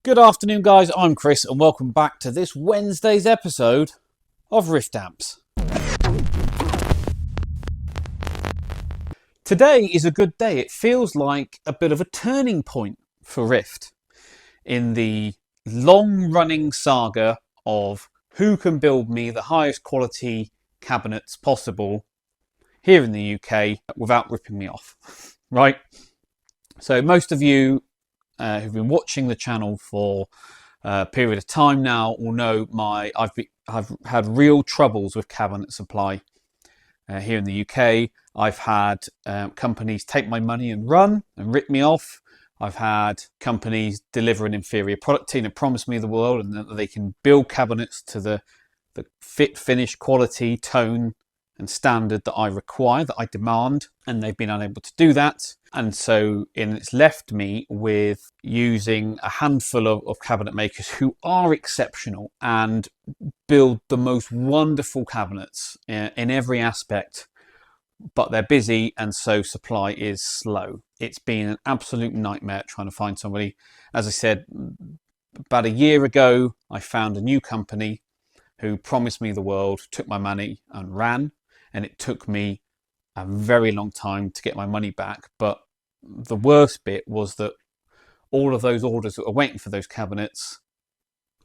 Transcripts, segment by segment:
Good afternoon, guys. I'm Chris, and welcome back to this Wednesday's episode of Rift Amps. Today is a good day. It feels like a bit of a turning point for Rift in the long-running saga of who can build me the highest quality cabinets possible here in the UK without ripping me off, right? So most of you who've been watching the channel for a period of time now will know I've had real troubles with cabinet supply here in the UK. I've had companies take my money and run and rip me off. I've had companies deliver an inferior product team and promise me the world and that they can build cabinets to the fit, finish, quality, tone and standard that I require, that I demand, and they've been unable to do that. And so it's left me with using a handful of cabinet makers who are exceptional and build the most wonderful cabinets in every aspect, but they're busy and so supply is slow. It's been an absolute nightmare trying to find somebody. As I said, about a year ago, I found a new company who promised me the world, took my money and ran. And it took me a very long time to get my money back. But the worst bit was that all of those orders that were waiting for those cabinets,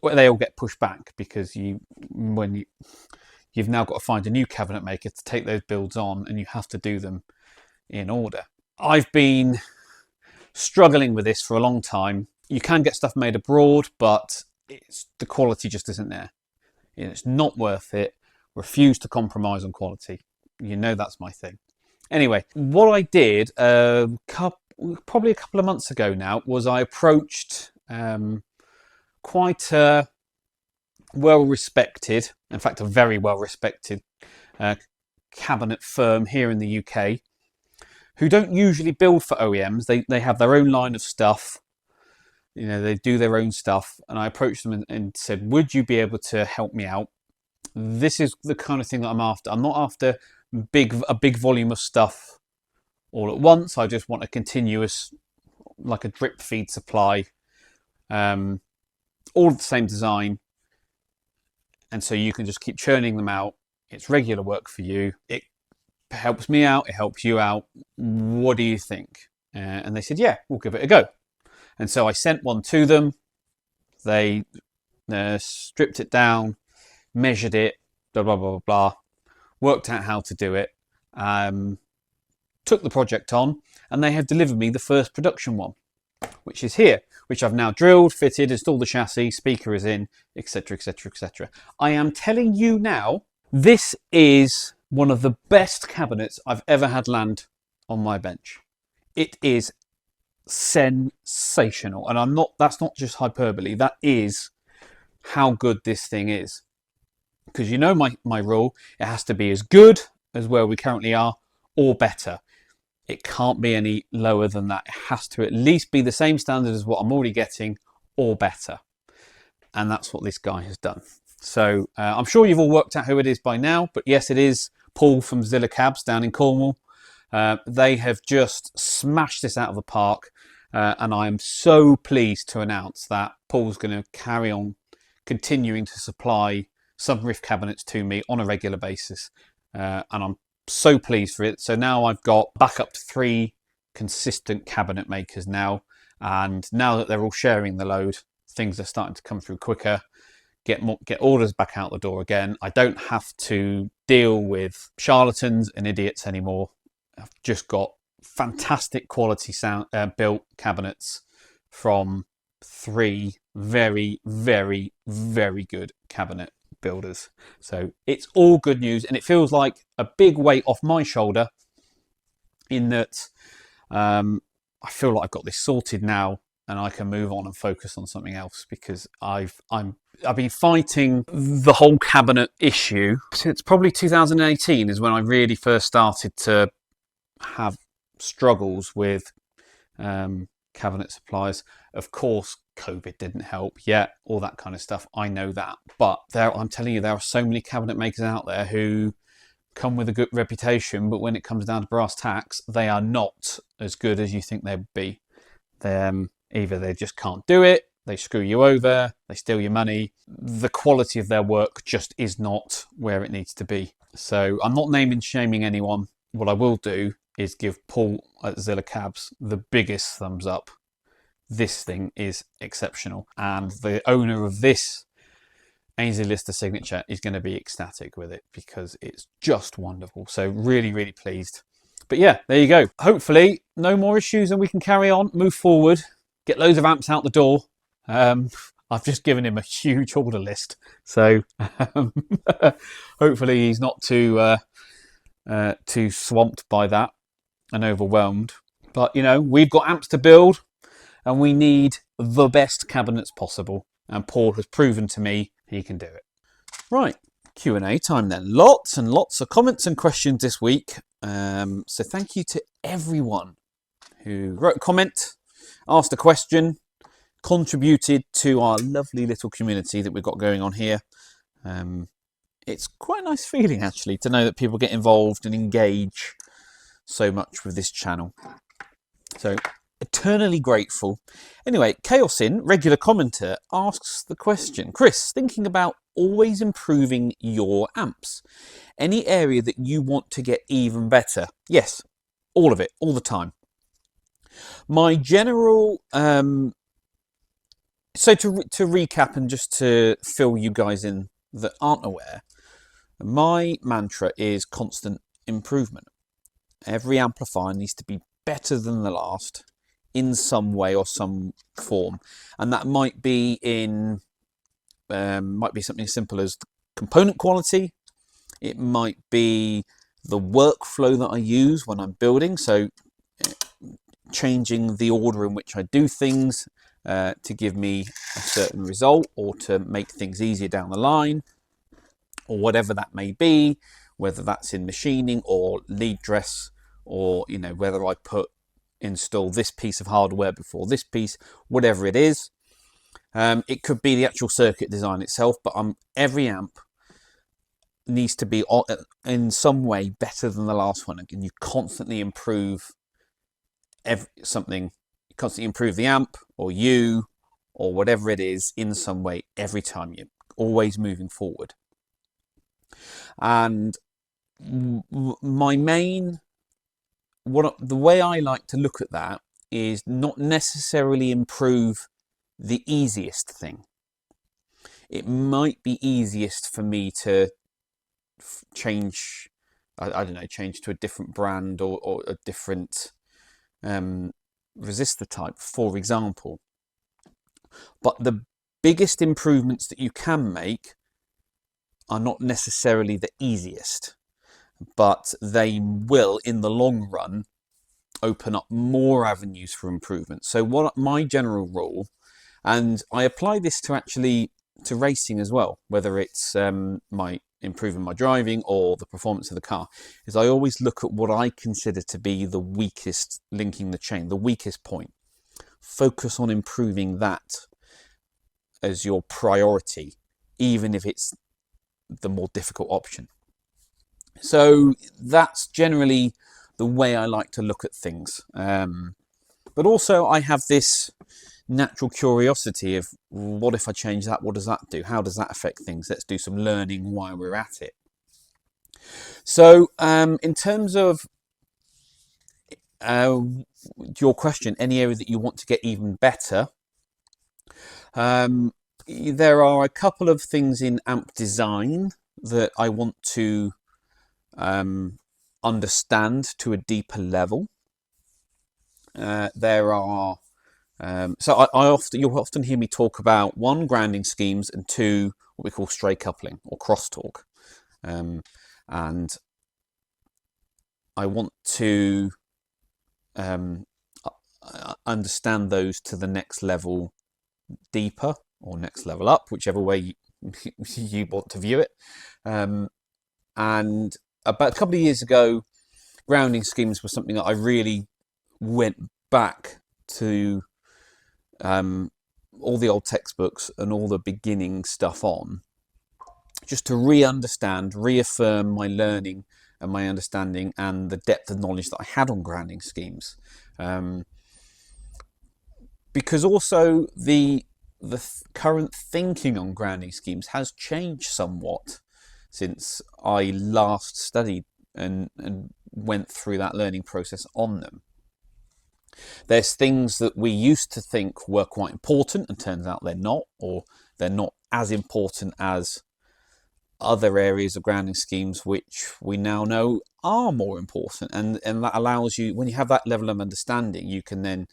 well, they all get pushed back because you've now got to find a new cabinet maker to take those builds on, and you have to do them in order. I've been struggling with this for a long time. You can get stuff made abroad, but the quality just isn't there. It's not worth it. Refuse to compromise on quality. You know that's my thing. Anyway, what I did probably a couple of months ago now was I approached quite a well-respected, in fact a very well-respected cabinet firm here in the UK who don't usually build for OEMs. They have their own line of stuff. You know, they do their own stuff. And I approached them and said, would you be able to help me out? This is the kind of thing that I'm after. I'm not after a big volume of stuff all at once. I just want a continuous, like a drip feed supply, all of the same design. And so you can just keep churning them out. It's regular work for you. It helps me out. It helps you out. What do you think? And they said, yeah, we'll give it a go. And so I sent one to them. They stripped it down, measured it, blah, blah, blah, blah, worked out how to do it, took the project on, and they have delivered me the first production one, which is here, which I've now drilled, fitted, installed the chassis, speaker is in, etc, etc, etc. I am telling you now, this is one of the best cabinets I've ever had land on my bench. It is sensational, and that's not just hyperbole, that is how good this thing is. Because you know my rule, it has to be as good as where we currently are or better. It can't be any lower than that. It has to at least be the same standard as what I'm already getting or better. And that's what this guy has done. So I'm sure you've all worked out who it is by now, but yes, it is Paul from Zilla Cabs down in Cornwall. They have just smashed this out of the park. And I am so pleased to announce that Paul's going to carry on continuing to supply some Rift cabinets to me on a regular basis, and I'm so pleased for it. So now I've got back up to 3 consistent cabinet makers now, and now that they're all sharing the load, things are starting to come through quicker, get orders back out the door again. I don't have to deal with charlatans and idiots anymore. I've just got fantastic quality built cabinets from 3 very, very, very good cabinet builders. So it's all good news, and it feels like a big weight off my shoulder in that I feel like I've got this sorted now and I can move on and focus on something else, because I've been fighting the whole cabinet issue since probably 2018 is when I really first started to have struggles with cabinet suppliers. Of course, COVID didn't help. Yeah, all that kind of stuff. I know that. But I'm telling you, there are so many cabinet makers out there who come with a good reputation, but when it comes down to brass tacks, they are not as good as you think they'd be. Either they just can't do it, they screw you over, they steal your money. The quality of their work just is not where it needs to be. So I'm not naming shaming anyone. What I will do is give Paul at Zilla Cabs the biggest thumbs up. This thing is exceptional, and the owner of this Ainsley Lister signature is going to be ecstatic with it because it's just wonderful. So really, really pleased. But yeah, there you go. Hopefully no more issues and we can carry on, move forward, get loads of amps out the door. I've just given him a huge order list. So hopefully he's not too swamped by that and overwhelmed. But, you know, we've got amps to build and we need the best cabinets possible. And Paul has proven to me he can do it. Right, Q&A time then. Lots and lots of comments and questions this week. So thank you to everyone who wrote a comment, asked a question, contributed to our lovely little community that we've got going on here. It's quite a nice feeling actually to know that people get involved and engage so much with this channel. So eternally grateful. Anyway, Chaosin, regular commenter, asks the question, Chris, thinking about always improving your amps, any area that you want to get even better? Yes, all of it, all the time. My general so to recap and just to fill you guys in that aren't aware, my mantra is constant improvement. Every amplifier needs to be better than the last in some way or some form, and that might be in something as simple as component quality. It might be the workflow that I use when I'm building, so changing the order in which I do things to give me a certain result or to make things easier down the line, or whatever that may be, whether that's in machining or lead dress, or, you know, whether I install this piece of hardware before this piece, whatever it is. It could be the actual circuit design itself, but every amp needs to be in some way better than the last one. And you constantly improve something. You constantly improve the amp or you or whatever it is in some way every time. You're always moving forward. And the way I like to look at that is not necessarily improve the easiest thing. It might be easiest for me to change, I don't know, change to a different brand or a different resistor type, for example. But the biggest improvements that you can make are not necessarily the easiest, but they will, in the long run, open up more avenues for improvement. So what my general rule, and I apply this to racing as well, whether it's improving my driving or the performance of the car, is I always look at what I consider to be the weakest linking the chain, the weakest point. Focus on improving that as your priority, even if it's the more difficult option. So that's generally the way I like to look at things. But also I have this natural curiosity of, what if I change that? What does that do? How does that affect things? Let's do some learning while we're at it. So in terms of your question, any area that you want to get even better, there are a couple of things in amp design that I want to understand to a deeper level. There are you'll often hear me talk about 1, grounding schemes, and 2, what we call stray coupling or crosstalk, and I want to understand those to the next level deeper, or next level up, whichever way you want to view it. And about a couple of years ago, grounding schemes was something that I really went back to all the old textbooks and all the beginning stuff on, just to re-understand, reaffirm my learning and my understanding and the depth of knowledge that I had on grounding schemes. Because also the the current thinking on grounding schemes has changed somewhat since I last studied and went through that learning process on them. There's things that we used to think were quite important, and turns out they're not, or they're not as important as other areas of grounding schemes, which we now know are more important. And that allows you, when you have that level of understanding, you can then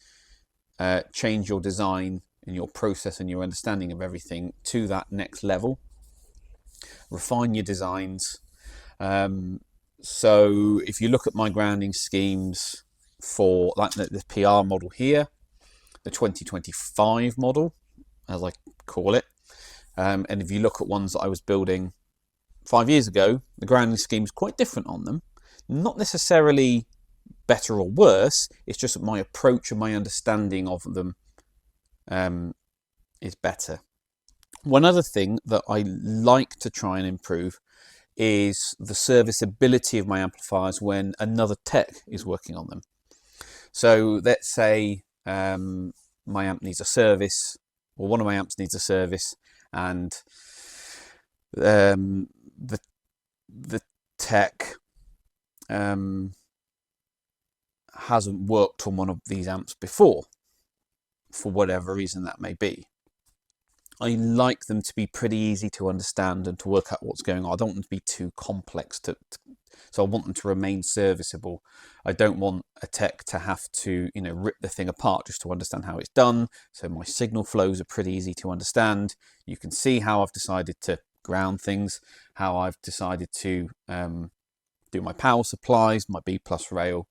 change your design and your process and your understanding of everything to that next level, refine your designs. So if you look at my grounding schemes for like the PR model here, the 2025 model, as I call it, and if you look at ones that I was building 5 years ago, the grounding scheme is quite different on them. Not necessarily better or worse, it's just that my approach and my understanding of them is better. One other thing that I like to try and improve is the serviceability of my amplifiers when another tech is working on them. So let's say my amp needs a service, or one of my amps needs a service, and the tech hasn't worked on one of these amps before, for whatever reason that may be. I like them to be pretty easy to understand and to work out what's going on. I don't want them to be too complex, so I want them to remain serviceable. I don't want a tech to have to, rip the thing apart just to understand how it's done. So my signal flows are pretty easy to understand. You can see how I've decided to ground things, how I've decided to do my power supplies, my B+ rail,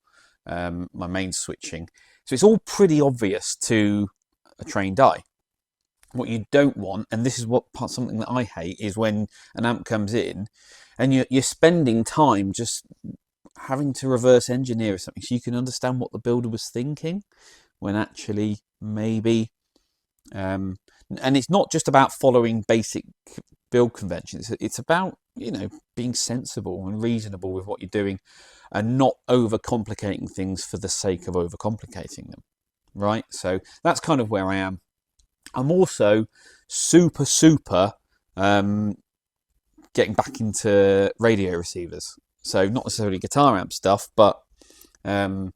my main switching. So it's all pretty obvious to a trained eye. What you don't want, and this is something that I hate, is when an amp comes in and you're spending time just having to reverse engineer something so you can understand what the builder was thinking, when actually maybe, and it's not just about following basic build conventions. It's about, being sensible and reasonable with what you're doing and not overcomplicating things for the sake of overcomplicating them, right? So that's kind of where I am. I'm also super getting back into radio receivers. So not necessarily guitar amp stuff, but in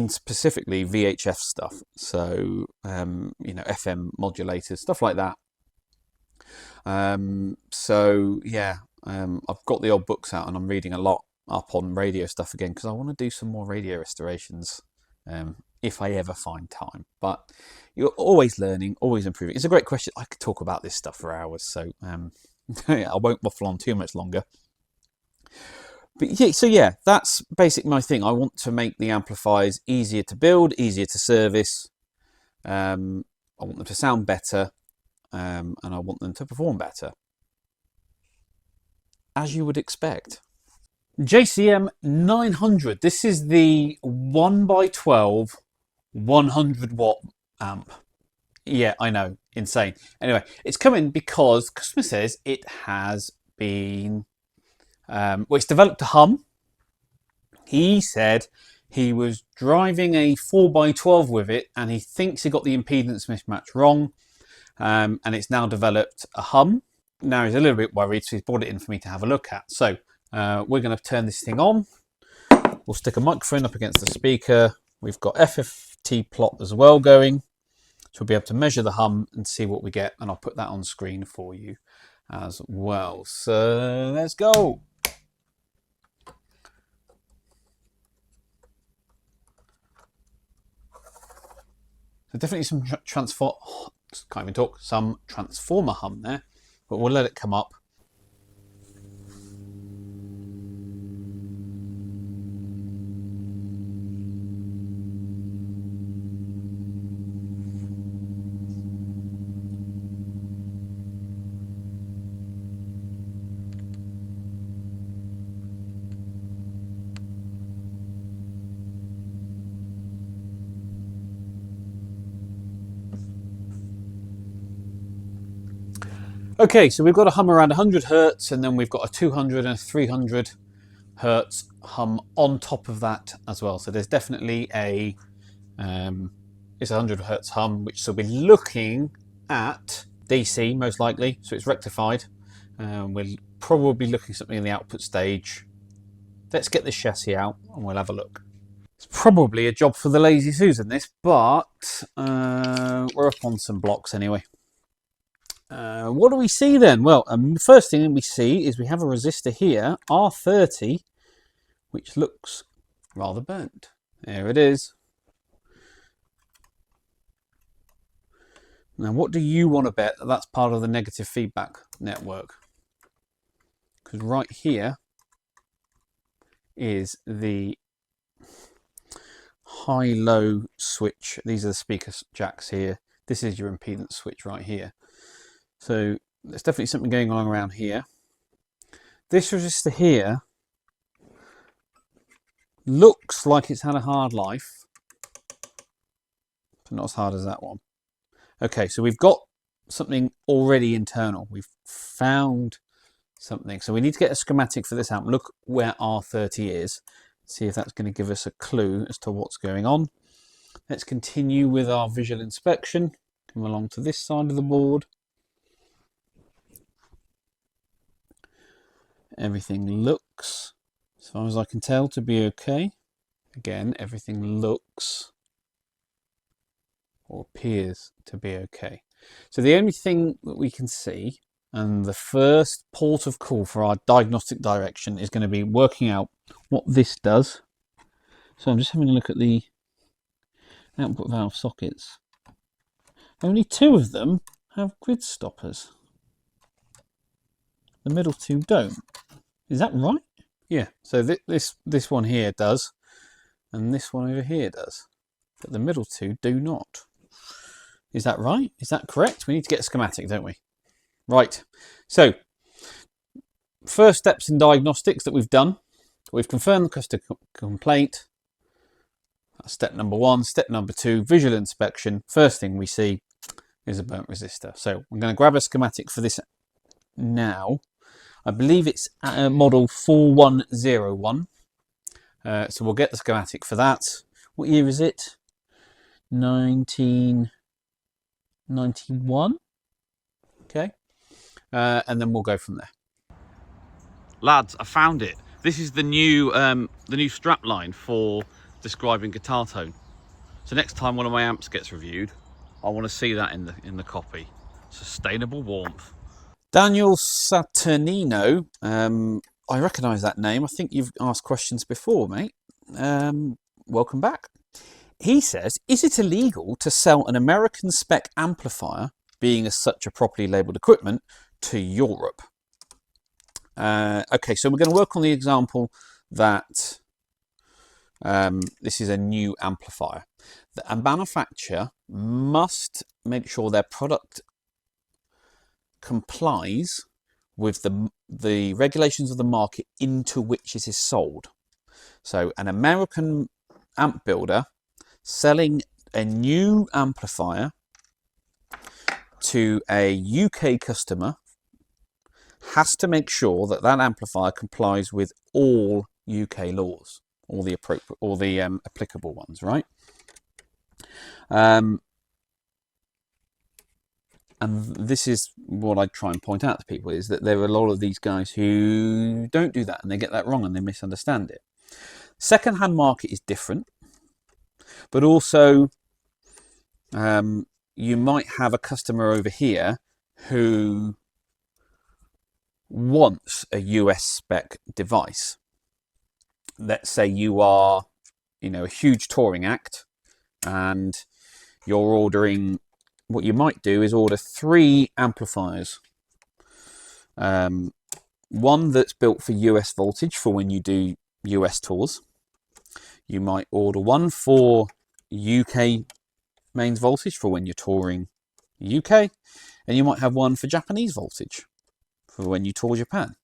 specifically VHF stuff. So FM modulators, stuff like that. So yeah, I've got the old books out and I'm reading a lot up on radio stuff again because I want to do some more radio restorations. If I ever find time. But you're always learning, always improving. It's a great question. I could talk about this stuff for hours, so I won't waffle on too much longer. But yeah, that's basically my thing. I want to make the amplifiers easier to build, easier to service. I want them to sound better, and I want them to perform better, as you would expect. JCM 900. This is the 1x12 100 watt amp. Yeah, I know, insane. Anyway, it's coming because customer says it has been, it's developed a hum. He said he was driving a 4x12 with it and he thinks he got the impedance mismatch wrong, and it's now developed a hum. Now he's a little bit worried, so he's brought it in for me to have a look at. So we're going to turn this thing on. We'll stick a microphone up against the speaker. We've got FFT plot as well going, so we'll be able to measure the hum and see what we get, and I'll put that on screen for you as well. So let's go. So definitely some some transformer hum there, but we'll let it come up. Okay, so we've got a hum around 100 hertz, and then we've got a 200 and a 300 hertz hum on top of that as well. So there's definitely a It's 100 hertz hum, which will be looking at DC most likely, so it's rectified. We're probably looking at something in the output stage. Let's get this chassis out and we'll have a look. It's probably a job for the lazy Susan, this, but we're up on some blocks anyway. What do we see then? Well, the first thing we see is we have a resistor here, R30, which looks rather burnt. There it is. Now, what do you want to bet that that's part of the negative feedback network? Because right here is the high-low switch. These are the speaker jacks here. This is your impedance switch right here. So there's definitely something going on around here. This resistor here looks like it's had a hard life, but not as hard as that one. Okay, so we've got something already internal. We've found something. So we need to get a schematic for this amp. Look where R30 is. See if that's going to give us a clue as to what's going on. Let's continue with our visual inspection. Come along to this side of the board. Everything looks, as far as I can tell, to be okay. Again, everything looks or appears to be okay. So the only thing that we can see, and the first port of call for our diagnostic direction, is going to be working out what this does. So I'm just having a look at the output valve sockets. Only 2 of them have grid stoppers. The middle 2 don't. Is that right? Yeah, so this one here does, and this one over here does. But the middle 2 do not. Is that right? Is that correct? We need to get a schematic, don't we? Right, so first steps in diagnostics that we've done. We've confirmed the customer complaint. That's step number 1. Step number 2, visual inspection. First thing we see is a burnt resistor. So I'm going to grab a schematic for this now. I believe it's model 4101. So we'll get the schematic for that. What year is it? 1991. Okay. And then we'll go from there. Lads, I found it. This is the new strap line for describing guitar tone. So next time one of my amps gets reviewed, I want to see that in the copy. Sustainable warmth. Daniel Saturnino, I recognise that name. I think you've asked questions before, mate. Welcome back. He says, is it illegal to sell an American spec amplifier, being as such a properly labelled equipment, to Europe? Okay, so we're going to work on the example that this is a new amplifier. A manufacturer must make sure their product complies with the regulations of the market into which it is sold. So an American amp builder selling a new amplifier to a UK customer has to make sure that that amplifier complies with all UK laws, all the appropriate, all the applicable ones, right? And this is what I try and point out to people, is that there are a lot of these guys who don't do that, and they get that wrong and they misunderstand it. Second-hand market is different, but also you might have a customer over here who wants a US spec device. Let's say you are, a huge touring act, and you're ordering. What you might do is order 3 amplifiers. One that's built for US voltage for when you do US tours. You might order one for UK mains voltage for when you're touring UK. And you might have one for Japanese voltage for when you tour Japan.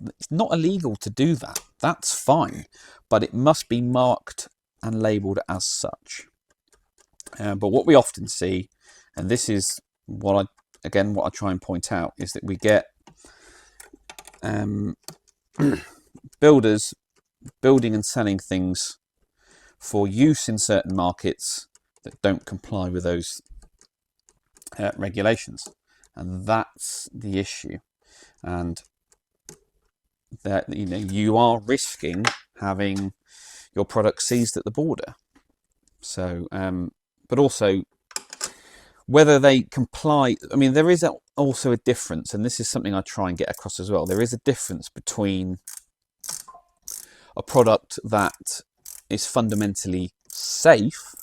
It's not illegal to do that. That's fine. But it must be marked and labelled as such. But what we often see, and this is what I try and point out, is that we get builders building and selling things for use in certain markets that don't comply with those regulations, and that's the issue. And that, you know, you are risking having your product seized at the border. So, but also whether they comply. I mean, there is also a difference, and this is something I try and get across as well. There is a difference between a product that is fundamentally safe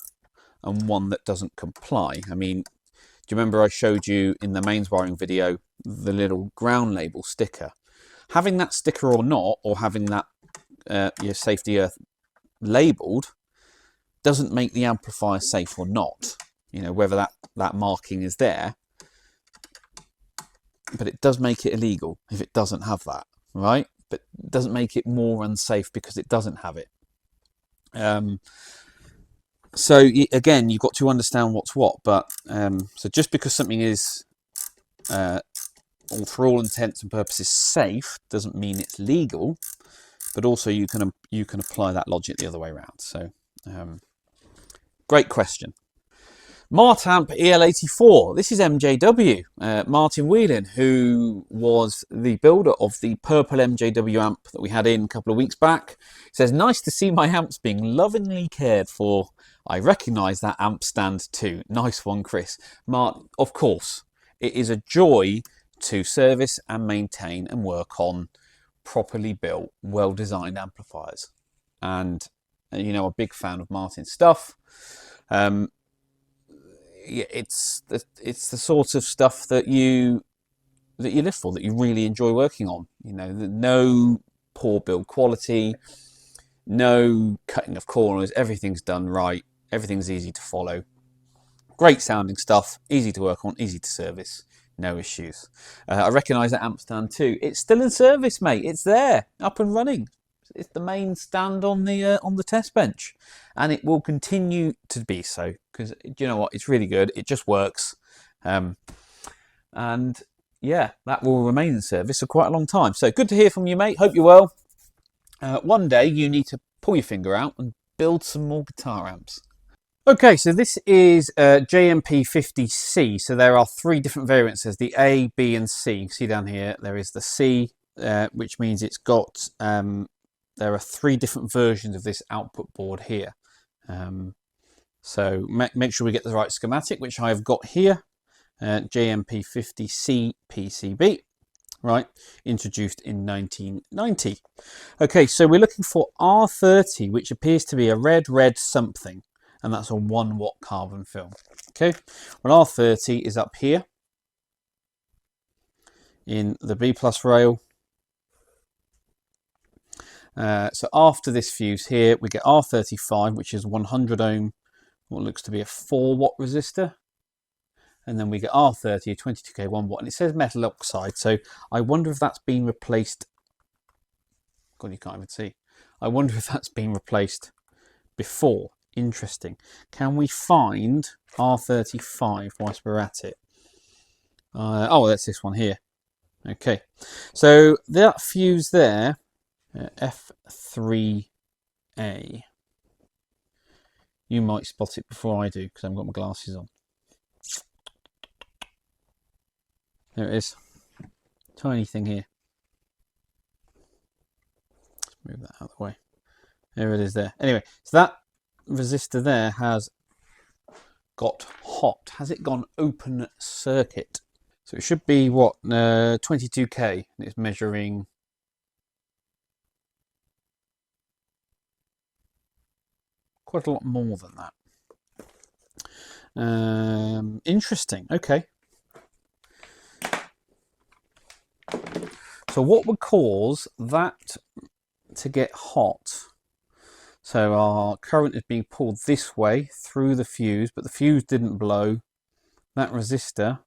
and one that doesn't comply. I mean, do you remember I showed you in the mains wiring video the little ground label sticker? Having that sticker or not, or having that your safety earth labelled, doesn't make the amplifier safe or not. You know, whether that marking is there, but it does make it illegal if it doesn't have that, right? But it doesn't make it more unsafe because it doesn't have it. So again, you've got to understand what's what. But so just because something is for all intents and purposes safe doesn't mean it's legal. But also you can apply that logic the other way around. So great question. Martamp EL84. This is MJW, Martin Whelan, who was the builder of the purple MJW amp that we had in a couple of weeks back. He says, nice to see my amps being lovingly cared for. I recognise that amp stand too. Nice one, Chris. Mark, of course, it is a joy to service and maintain and work on properly built, well-designed amplifiers. And you know, a big fan of Martin's stuff. It's the sort of stuff that you live for, that you really enjoy working on. You know, no poor build quality, no cutting of corners, everything's done right, everything's easy to follow, great sounding stuff, easy to work on, easy to service, no issues. I recognise that amp stand too. It's still in service, mate. It's there, up and running. It's the main stand on the test bench, and it will continue to be so, because you know what, it's really good. It just works, and yeah, that will remain in service for quite a long time. So good to hear from you, mate. Hope you're well. One day you need to pull your finger out and build some more guitar amps. Okay, so this is JMP50C. So there are three different variants. There's the A, B, and C. You see down here there is the C, which means it's got there are three different versions of this output board here. So make sure we get the right schematic, which I have got here. JMP50C PCB, right, introduced in 1990. Okay, so we're looking for R30, which appears to be a red something, and that's a 1 watt carbon film. Okay, well, R30 is up here in the B plus rail. So after this fuse here, we get R35, which is 100 ohm, what looks to be a 4 watt resistor. And then we get R30, a 22K 1 watt, and it says metal oxide. So I wonder if that's been replaced. God, you can't even see. I wonder if that's been replaced before. Interesting. Can we find R35 whilst we're at it? Oh, that's this one here. Okay. So that fuse there, F3A. You might spot it before I do because I haven't got my glasses on. There it is. Tiny thing here. Let's move that out of the way. There it is there. Anyway, so that resistor there has got hot. Has it gone open circuit? So it should be what, 22K. It's measuring quite a lot more than that. Interesting. Okay. So what would cause that to get hot? So our current is being pulled this way through the fuse, but the fuse didn't blow. That resistor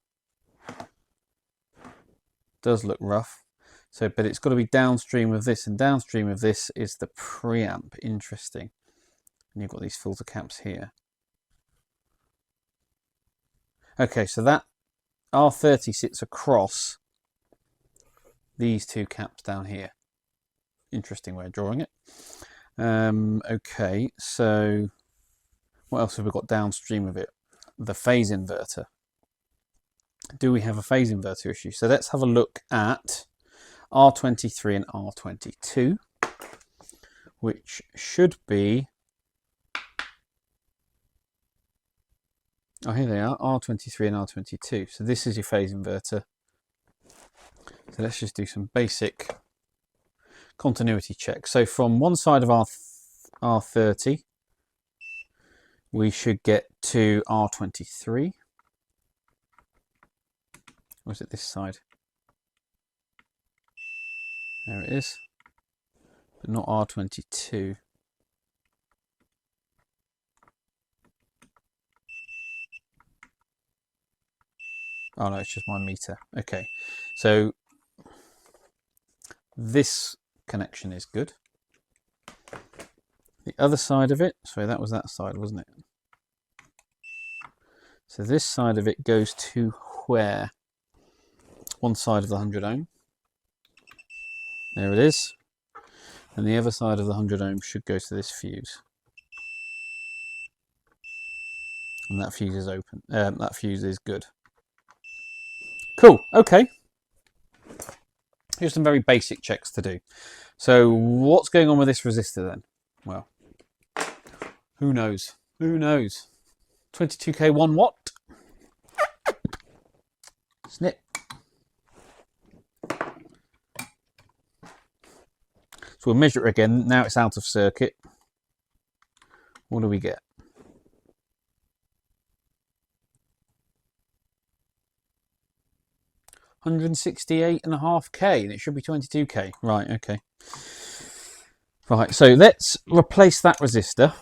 does look rough. So, but it's got to be downstream of this, and downstream of this is the preamp. Interesting. And you've got these filter caps here. Okay, so that R30 sits across these two caps down here. Interesting way of drawing it. Okay, so What else have we got downstream of it? The phase inverter. Do we have a phase inverter issue? So let's have a look at R23 and R22, which should be, oh, here they are, R23 and R22. So this is your phase inverter. So let's just do some basic continuity checks. So from one side of R30, we should get to R23. Or is it this side? There it is. But not R22. Oh no, it's just my meter. Okay, so this connection is good. The other side of it, sorry, that was that side, wasn't it? So this side of it goes to where? One side of the 100 ohm. There it is. And the other side of the 100 ohm should go to this fuse. And that fuse is open. That fuse is good. Cool, okay. Here's some very basic checks to do. So what's going on with this resistor then? Well, who knows? Who knows? 22k 1 watt. Snip. So we'll measure it again. Now it's out of circuit. What do we get? 168.5k, and it should be 22k. Right, okay. Right, so let's replace that resistor.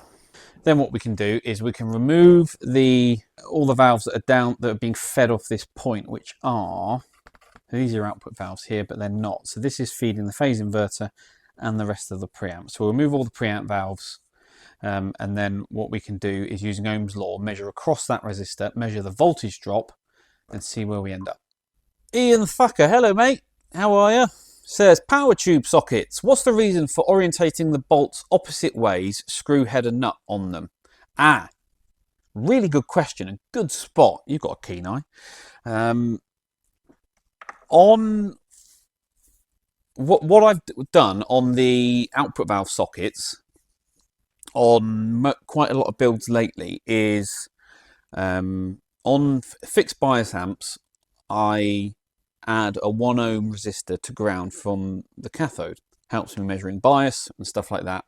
Then what we can do is we can remove all the valves that are being fed off this point, which are, these are output valves here, but they're not. So this is feeding the phase inverter and the rest of the preamp. So we'll remove all the preamp valves, and then what we can do is, using Ohm's law, measure across that resistor, measure the voltage drop, and see where we end up. Ian Thacker, hello mate, how are you? Says, power tube sockets, what's the reason for orientating the bolts opposite ways, screw head and nut on them? Ah, really good question and good spot. You've got a keen eye. On what I've done on the output valve sockets on quite a lot of builds lately is, on fixed bias amps, I add a 1 ohm resistor to ground from the cathode. Helps me measuring bias and stuff like that.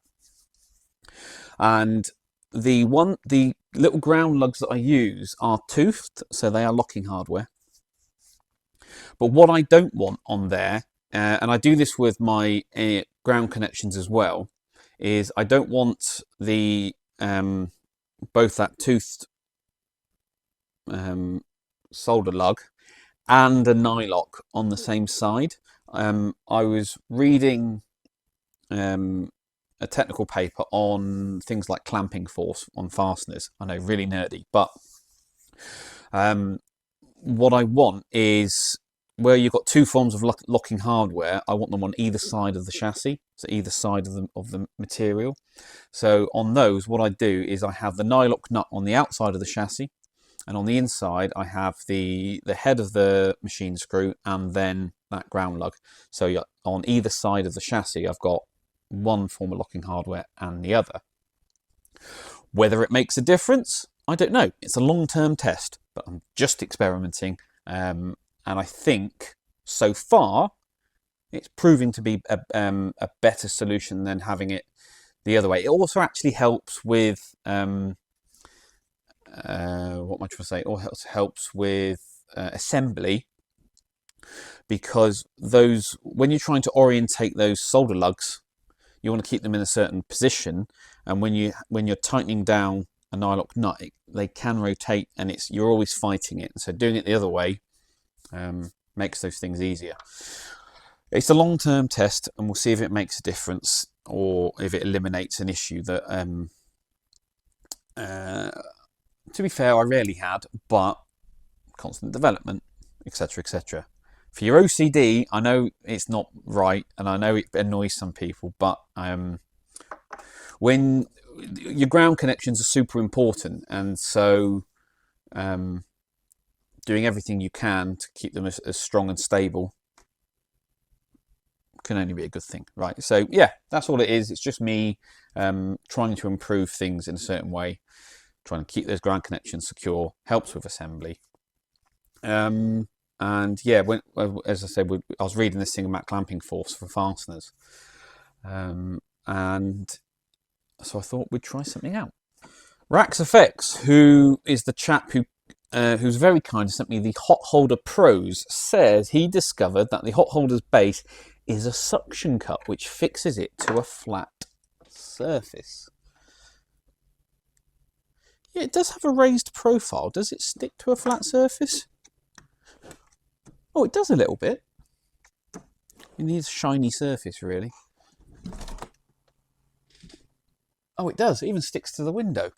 And the little ground lugs that I use are toothed, so they are locking hardware. But what I don't want on there, and I do this with my ground connections as well, is I don't want the both that toothed solder lug and a nylock on the same side. I was reading a technical paper on things like clamping force on fasteners. I know, really nerdy, but what I want is, where you've got two forms of locking hardware, I want them on either side of the chassis, so either side of the material. So on those, what I do is I have the nylock nut on the outside of the chassis, and on the inside I have the head of the machine screw and then that ground lug. So on either side of the chassis I've got one form of locking hardware and the other. Whether it makes a difference, I don't know. It's a long-term test, but I'm just experimenting. And I think so far it's proving to be a better solution than having it the other way. It also actually helps with what am I trying to say? It also helps with assembly, because when you're trying to orientate those solder lugs, you want to keep them in a certain position, and when you're tightening down a nylock nut, they can rotate, and you're always fighting it. So doing it the other way makes those things easier. It's a long-term test, and we'll see if it makes a difference or if it eliminates an issue that, to be fair, I rarely had, but constant development, etc., etc. For your OCD, I know it's not right, and I know it annoys some people, but when your ground connections are super important, and so doing everything you can to keep them as strong and stable can only be a good thing, right? So yeah, that's all it is. It's just me trying to improve things in a certain way, trying to keep those ground connections secure, helps with assembly. And yeah, as I said, I was reading this thing about clamping force for fasteners, and so I thought we'd try something out. Rax Effects, who is the chap who's very kind and sent me the Hot Holder Pros, says he discovered that the Hot Holder's base is a suction cup which fixes it to a flat surface. Yeah, it does have a raised profile. Does it stick to a flat surface? Oh, it does a little bit. It needs a shiny surface, really. Oh, it does. It even sticks to the window.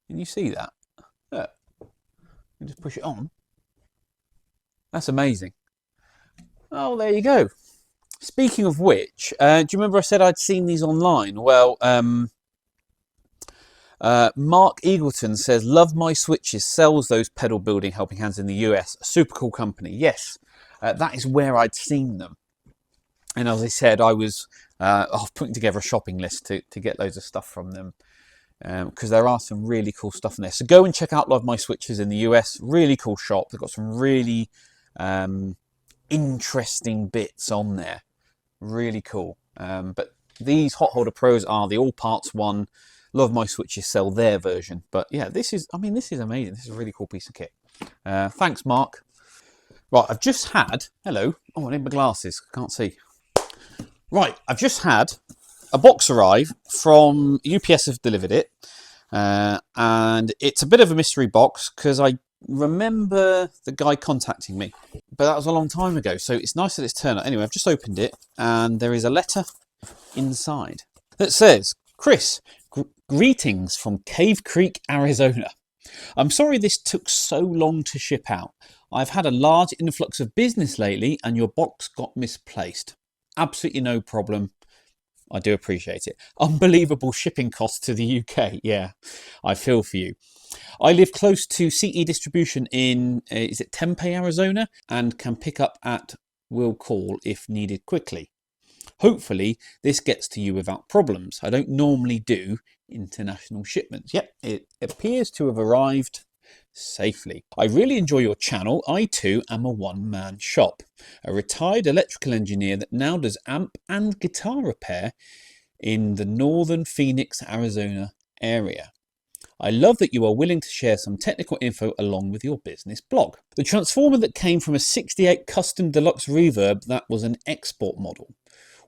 Can you see that? Look. You just push it on. That's amazing. Oh, there you go. Speaking of which, do you remember I said I'd seen these online? Well, Mark Eagleton says, love my switches, sells those pedal building helping hands in the US. A super cool company. Yes, that is where I'd seen them. And as I said, I was putting together a shopping list to get loads of stuff from them, because there are some really cool stuff in there. So go and check out Love My Switches in the US. Really cool shop. They've got some really interesting bits on there. Really cool. But these Hot Holder Pros are the all parts one. Love My Switches sell their version. But yeah, this is amazing. This is a really cool piece of kit. Thanks, Mark. Right, I've just had, hello. Oh, I need my glasses. Can't see. Right, I've just had a box arrive from UPS. Have delivered it, and it's a bit of a mystery box because I remember the guy contacting me, but that was a long time ago. So it's nice that it's turned up. Anyway, I've just opened it, and there is a letter inside that says, "Chris, greetings from Cave Creek, Arizona. I'm sorry this took so long to ship out. I've had a large influx of business lately, and your box got misplaced. Absolutely no problem. I do appreciate it. Unbelievable shipping costs to the UK. Yeah, I feel for you. I live close to CE distribution in, is it Tempe, Arizona? And can pick up at will call if needed quickly. Hopefully this gets to you without problems. I don't normally do international shipments. Yep, it appears to have arrived safely. I really enjoy your channel. I too am a one-man shop, a retired electrical engineer that now does amp and guitar repair in the northern Phoenix, Arizona area. I love that you are willing to share some technical info along with your business blog. The transformer that came from a 68 custom deluxe reverb, that was an export model.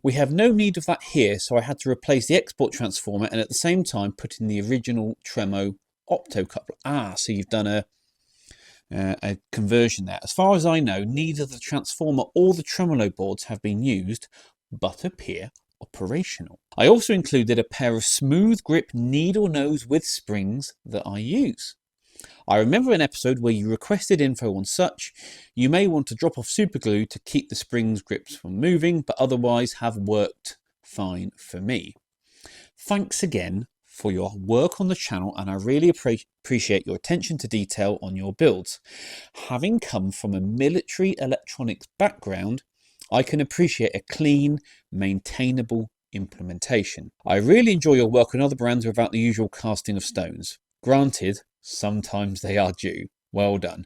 We have no need of that here, so I had to replace the export transformer and at the same time put in the original Tremo optocoupler. So you've done a conversion there. As far as I know, neither the transformer or the tremolo boards have been used, but appear operational. I also included a pair of smooth grip needle nose with springs that I use. I remember an episode where you requested info on such. You may want to drop off super glue to keep the springs grips from moving, but otherwise have worked fine for me. Thanks again for your work on the channel, and I really appreciate your attention to detail on your builds. Having come from a military electronics background, I can appreciate a clean, maintainable implementation. I really enjoy your work on other brands without the usual casting of stones. Granted, sometimes they are due. Well done.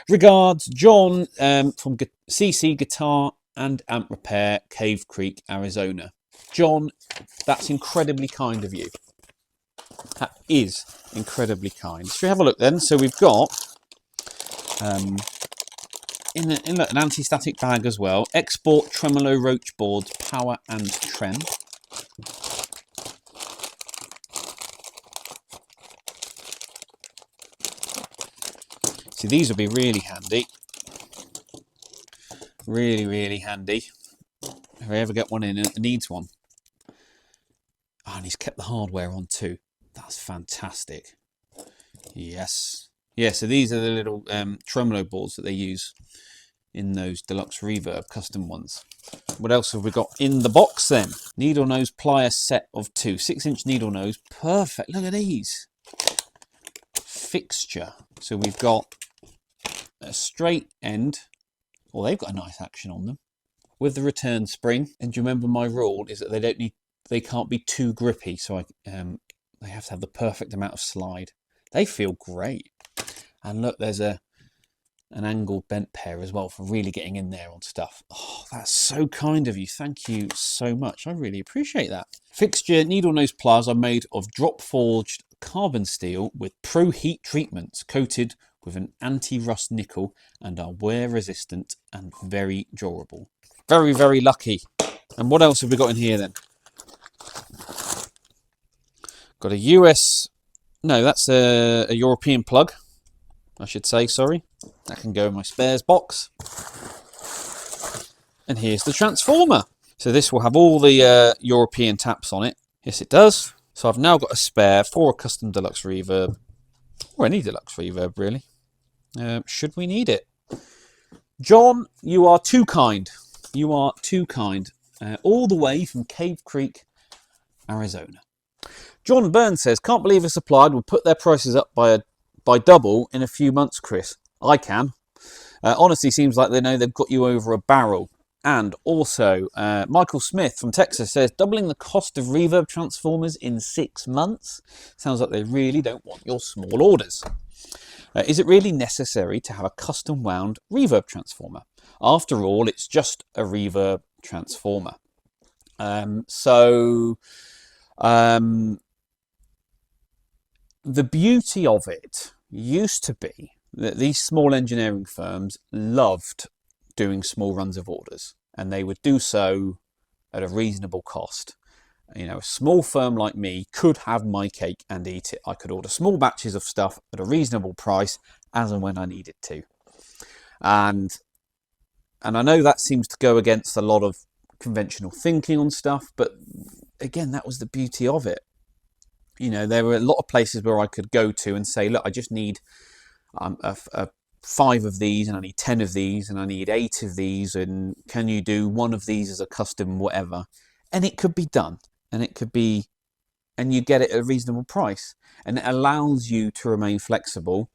Regards, John from CC Guitar and Amp Repair, Cave Creek, Arizona. John, that's incredibly kind of you. That is incredibly kind. Should we have a look then? So we've got in an anti-static bag as well. Export Tremolo Roach boards, power and trend. See, these will be really handy. Really, really handy. If I ever get one in, it needs one. Oh, and he's kept the hardware on too. That's fantastic. Yes. Yeah, so these are the little tremolo boards that they use in those deluxe reverb custom ones. What else have we got in the box then? Needle nose plier set of 2. 6-inch needle nose. Perfect. Look at these. Fixture. So we've got a straight end. Well, they've got a nice action on them. With the return spring. And do you remember my rule is that they can't be too grippy. So they have to have the perfect amount of slide. They feel great. And look, there's an angled bent pair as well for really getting in there on stuff. Oh, that's so kind of you. Thank you so much. I really appreciate that. Fixture needle nose pliers are made of drop forged carbon steel with pro heat treatments coated with an anti-rust nickel and are wear resistant and very durable. Very, very lucky. And what else have we got in here then? Got a US, no, that's a European plug, I should say, sorry. That can go in my spares box. And here's the transformer. So this will have all the European taps on it. Yes, it does. So I've now got a spare for a custom deluxe reverb, or any deluxe reverb really, should we need it. John, you are too kind. You are too kind. All the way from Cave Creek, Arizona. John Burns says, can't believe a supplier will put their prices up by double in a few months, Chris. I can. Honestly, seems like they know they've got you over a barrel. And also, Michael Smith from Texas says, doubling the cost of reverb transformers in 6 months? Sounds like they really don't want your small orders. Is it really necessary to have a custom wound reverb transformer? After all, it's just a reverb transformer. The beauty of it used to be that these small engineering firms loved doing small runs of orders, and they would do so at a reasonable cost. You know, a small firm like me could have my cake and eat it. I could order small batches of stuff at a reasonable price as and when I needed to. And I know that seems to go against a lot of conventional thinking on stuff, but again, that was the beauty of it. You know, there were a lot of places where I could go to and say, look, I just need 5 of these, and I need 10 of these, and I need 8 of these, and can you do 1 of these as a custom whatever? And it could be done, and you get it at a reasonable price, and it allows you to remain flexible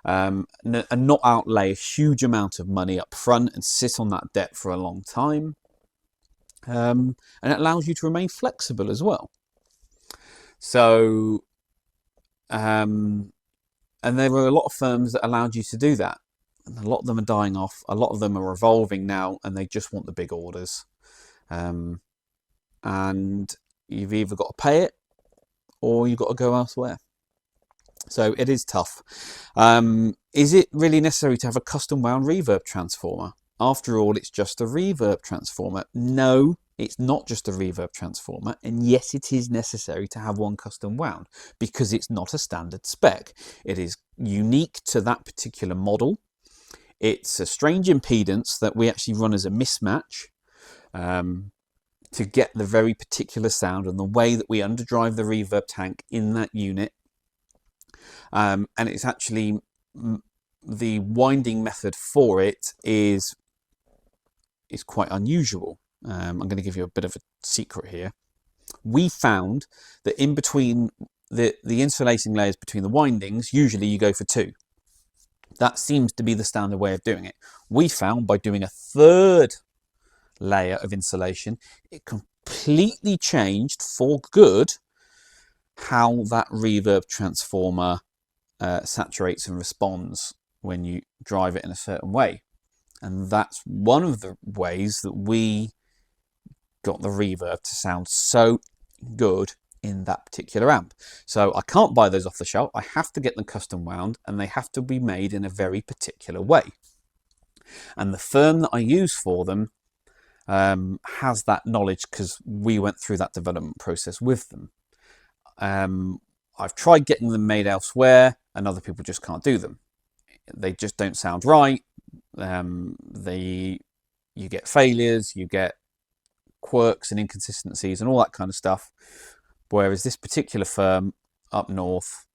and not outlay a huge amount of money up front and sit on that debt for a long time. And it allows you to remain flexible as well. So, and there were a lot of firms that allowed you to do that. And a lot of them are dying off. A lot of them are evolving now, and they just want the big orders. And you've either got to pay it or you've got to go elsewhere. So it is tough. Is it really necessary to have a custom wound reverb transformer? After all, it's just a reverb transformer. No, it's not just a reverb transformer. And yes, it is necessary to have one custom wound because it's not a standard spec. It is unique to that particular model. It's a strange impedance that we actually run as a mismatch to get the very particular sound and the way that we underdrive the reverb tank in that unit. And it's actually the winding method for it is quite unusual. I'm going to give you a bit of a secret here. We found that in between the insulating layers between the windings, usually you go for 2. That seems to be the standard way of doing it. We found by doing a 3rd layer of insulation, it completely changed for good how that reverb transformer saturates and responds when you drive it in a certain way. And that's one of the ways that we got the reverb to sound so good in that particular amp. So I can't buy those off the shelf. I have to get them custom wound, and they have to be made in a very particular way. And the firm that I use for them has that knowledge because we went through that development process with them. I've tried getting them made elsewhere, and other people just can't do them. They just don't sound right. You get failures, you get quirks and inconsistencies and all that kind of stuff. Whereas this particular firm up north,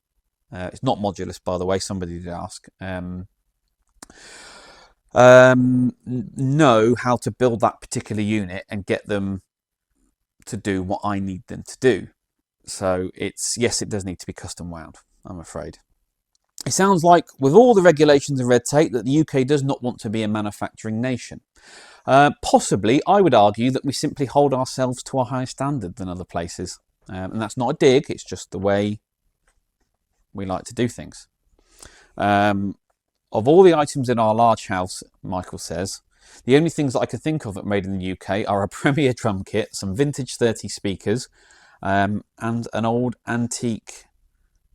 it's not Modulus, by the way, somebody did ask. know how to build that particular unit and get them to do what I need them to do. So yes, it does need to be custom wound, I'm afraid. It sounds like with all the regulations and red tape that the UK does not want to be a manufacturing nation. Possibly, I would argue that we simply hold ourselves to a higher standard than other places. And that's not a dig, it's just the way we like to do things. Of all the items in our large house, Michael says, the only things that I can think of that are made in the UK are a Premier drum kit, some vintage 30 speakers, and an old antique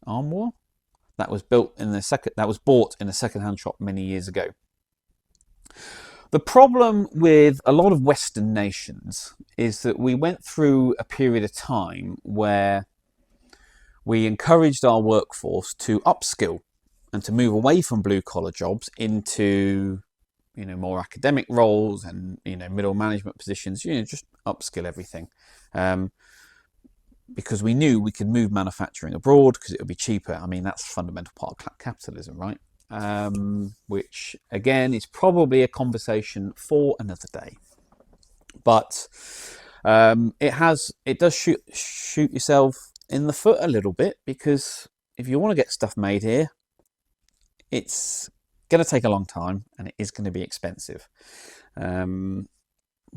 armoire that was bought in a second-hand shop many years ago. The problem with a lot of Western nations is that we went through a period of time where we encouraged our workforce to upskill and to move away from blue-collar jobs into, more academic roles and, middle management positions, just upskill everything. Because we knew we could move manufacturing abroad because it would be cheaper. I mean, that's a fundamental part of capitalism, right? Which, again, is probably a conversation for another day. But it does shoot yourself in the foot a little bit, because if you want to get stuff made here, it's going to take a long time and it is going to be expensive.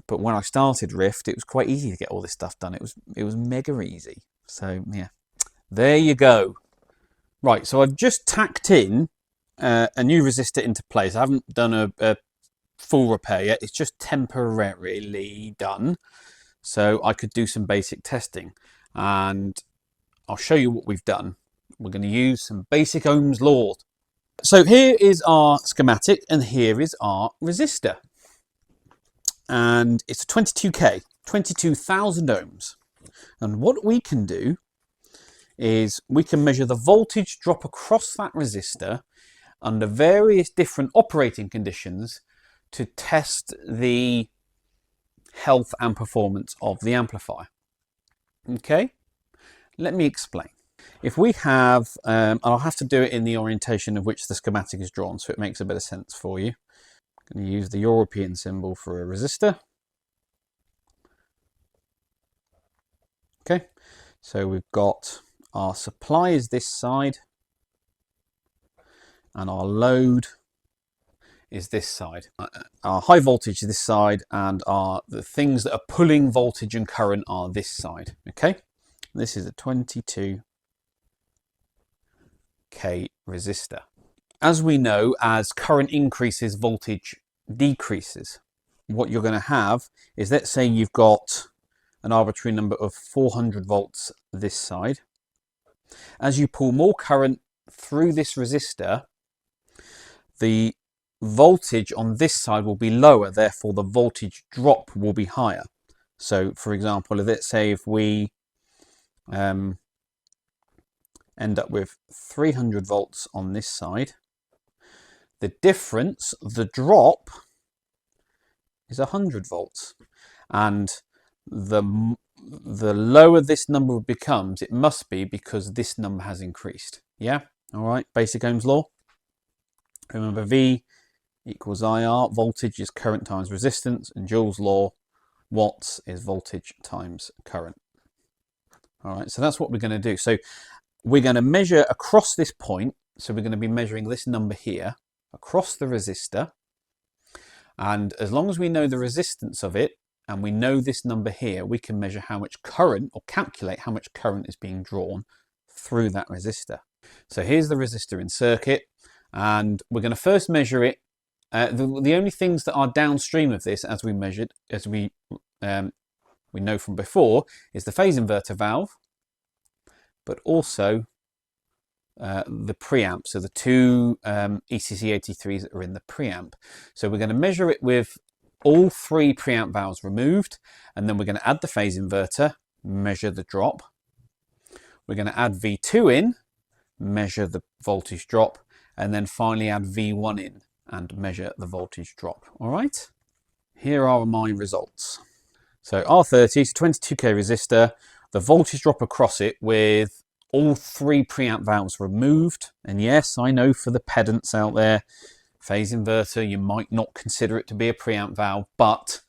But when I started Rift, it was quite easy to get all this stuff done. It was mega easy. So yeah, there you go. Right, so I've just tacked in a new resistor into place. I haven't done a full repair yet. It's just temporarily done, so I could do some basic testing. And I'll show you what we've done. We're going to use some basic Ohm's law. So here is our schematic and here is our resistor. And it's a 22K, 22,000 ohms. And what we can do is we can measure the voltage drop across that resistor under various different operating conditions to test the health and performance of the amplifier. Okay, let me explain. If we have, and I'll have to do it in the orientation of which the schematic is drawn so it makes a bit of sense for you. I'm going to use the European symbol for a resistor. Okay, so we've got our supply is this side and our load is this side. Our high voltage is this side and the things that are pulling voltage and current are this side. Okay, this is a 22K resistor. As we know, as current increases, voltage decreases. What you're going to have is, let's say you've got an arbitrary number of 400 volts this side. As you pull more current through this resistor, the voltage on this side will be lower, therefore the voltage drop will be higher. So for example, let's say if we end up with 300 volts on this side, the difference, the drop, is 100 volts. And the lower this number becomes, it must be because this number has increased. Yeah? All right, basic Ohm's law. Remember, V equals IR, voltage is current times resistance, and Joule's law, watts is voltage times current. All right, so that's what we're going to do. So we're going to measure across this point. So we're going to be measuring this number here across the resistor. And as long as we know the resistance of it, and we know this number here, we can measure how much current, or calculate how much current is being drawn through that resistor. So here's the resistor in circuit, and we're going to first measure it. The only things that are downstream of this, as we measured, as we know from before, is the phase inverter valve, but also the preamp, so the two ECC83s that are in the preamp. So we're going to measure it with all three preamp valves removed, and then we're going to add the phase inverter, measure the drop. We're going to add V2 in, measure the voltage drop, and then finally add V1 in and measure the voltage drop. All right, here are my results. So R30, so 22K resistor, the voltage drop across it with all three preamp valves removed. And yes, I know for the pedants out there, phase inverter, you might not consider it to be a preamp valve, but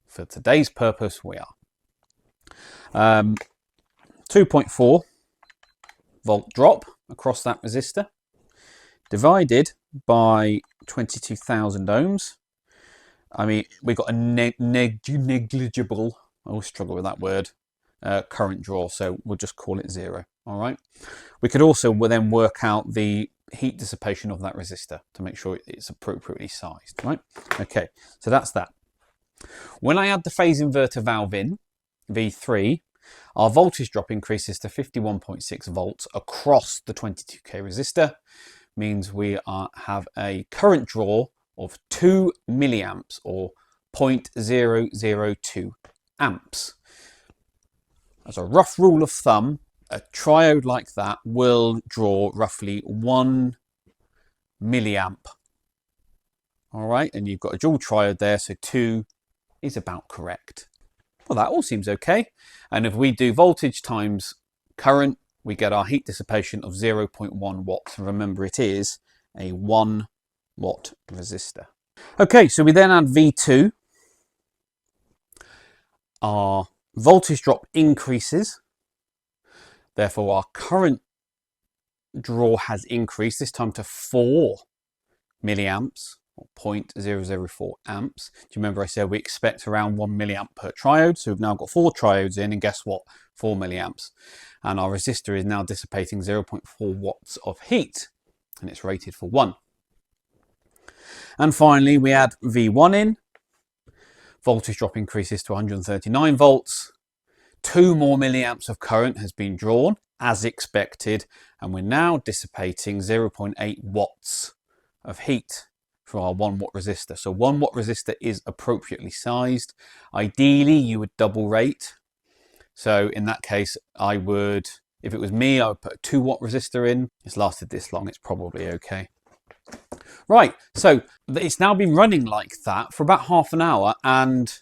for today's purpose, we are. 2.4 volt drop across that resistor, divided by 22,000 ohms. I mean, we've got a negligible, I always struggle with that word, current draw, so we'll just call it 0. All right. We could also then work out the heat dissipation of that resistor to make sure it's appropriately sized, right? Okay, so that's that. When I add the phase inverter valve in, V3, our voltage drop increases to 51.6 volts across the 22k resistor. Means we have a current draw of 2 milliamps or 0.002 amps. As a rough rule of thumb, a triode like that will draw roughly 1 milliamp. All right, and you've got a dual triode there, so 2 is about correct. Well, that all seems okay. And if we do voltage times current, we get our heat dissipation of 0.1 watts. And remember, it is a 1 watt resistor. Okay, so we then add V2. Our voltage drop increases. Therefore, our current draw has increased, this time to 4 milliamps, or 0.004 amps. Do you remember I said we expect around 1 milliamp per triode? So we've now got 4 triodes in, and guess what? 4 milliamps. And our resistor is now dissipating 0.4 watts of heat, and it's rated for 1. And finally, we add V1 in. Voltage drop increases to 139 volts. 2 more milliamps of current has been drawn, as expected, and we're now dissipating 0.8 watts of heat for our 1 watt resistor. So 1 watt resistor is appropriately sized. Ideally, you would double rate. So in that case, I would, if it was me, I would put a 2 watt resistor in. It's lasted this long, it's probably okay. Right, so it's now been running like that for about half an hour, and